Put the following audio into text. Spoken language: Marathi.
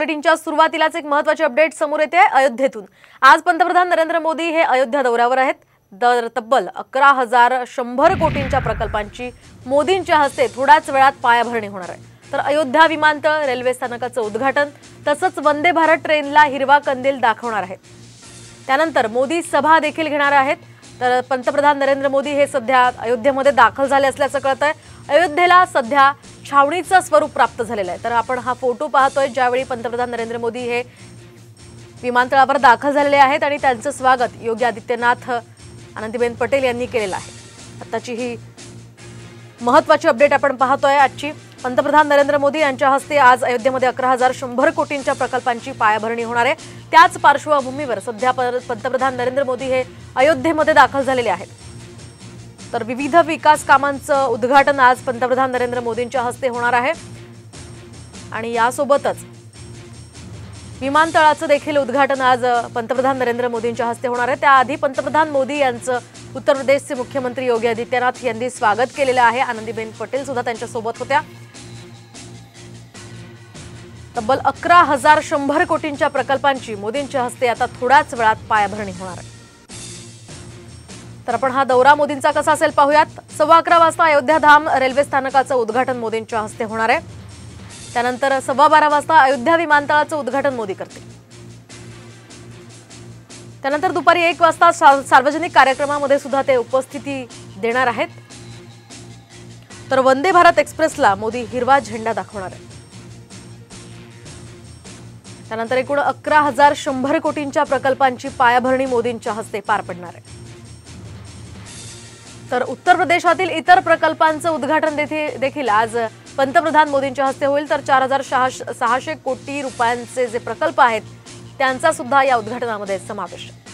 बुलेटिनच्या सुरुवातीलाच एक महत्त्वाची अपडेट समोर येते आहे अयोध्येतून। आज पंतप्रधान नरेंद्र मोदी हे अयोध्या दौऱ्यावर आहेत। तब्बल 11,100 कोटींच्या प्रकल्पांची मोदींच्या हस्ते थोड्याच वेळात पायाभरणी होणार आहे। तर अयोध्या विमानतळ, रेल्वे स्थानकाचं उद्घाटन तसंच वंदे भारत ट्रेनला हिरवा कंदील दाखवणार आहेत। त्यानंतर मोदी सभा देखील घेणार आहेत। तर पंतप्रधान नरेंद्र मोदी हे सध्या अयोध्येमध्ये दाखल झाले असल्याचं कळतंय। अयोध्येला सध्या छावणीचं स्वरूप प्राप्त झालेलं आहे। तर आपण हा फोटो पाहतोय ज्यावेळी पंतप्रधान नरेंद्र मोदी हे विमानतळावर दाखल झालेले आहेत आणि त्यांचं स्वागत योगी आदित्यनाथ, आनंदीबेन पटेल यांनी केलेलं आहे। आताची ही महत्त्वाची अपडेट आपण पाहतोय आजची। पंतप्रधान नरेंद्र मोदी यांच्या हस्ते आज अयोध्येमध्ये 11,100 कोटींच्या प्रकल्पांची पायाभरणी होणार आहे। त्याच पार्श्वभूमीवर सध्या पंतप्रधान नरेंद्र मोदी हे अयोध्येमध्ये दाखल झालेले आहेत। तर विविध विकास कामांचं उद्घाटन आज पंतप्रधान नरेंद्र मोदींच्या हस्ते होणार आहे आणि यासोबतच विमानतळाचं देखील उद्घाटन आज पंतप्रधान नरेंद्र मोदींच्या हस्ते होणार आहे। त्याआधी पंतप्रधान मोदी यांचं उत्तर प्रदेशचे मुख्यमंत्री योगी आदित्यनाथ यांनी स्वागत केलेलं आहे। आनंदीबेन पटेल सुद्धा त्यांच्या सोबत होत्या। तब्बल 11,100 कोटींच्या प्रकल्पांची मोदींच्या हस्ते आता थोड्याच वेळात पायाभरणी होणार आहे। तर आपण हा दौरा मोदींचा कसा असेल पाहूयात। 11:15 वाजता अयोध्या धाम रेल्वे स्थानकाचं उद्घाटन मोदींच्या हस्ते होणार आहे। त्यानंतर 12:15 वाजता अयोध्या विमानतळाचं उद्घाटन मोदी करतील। त्यानंतर दुपारी 1 वाजता सार्वजनिक कार्यक्रमामध्ये सुद्धा ते उपस्थिती देणार आहेत। तर वंदे भारत एक्सप्रेसला मोदी हिरवा झेंडा दाखवणार आहेत। त्यानंतर एकूण 11,100 कोटींच्या प्रकल्पांची पायाभरणी मोदींच्या हस्ते पार पडणार आहे। तर उत्तर प्रदेशातील इतर प्रकल्पांचं उद्घाटन देखील आज पंतप्रधान मोदींच्या हस्ते होईल। तर 4,600 कोटी रुपयांचे जे प्रकल्प आहेत त्यांचा सुद्धा या उद्घाटनामध्ये समावेश आहे।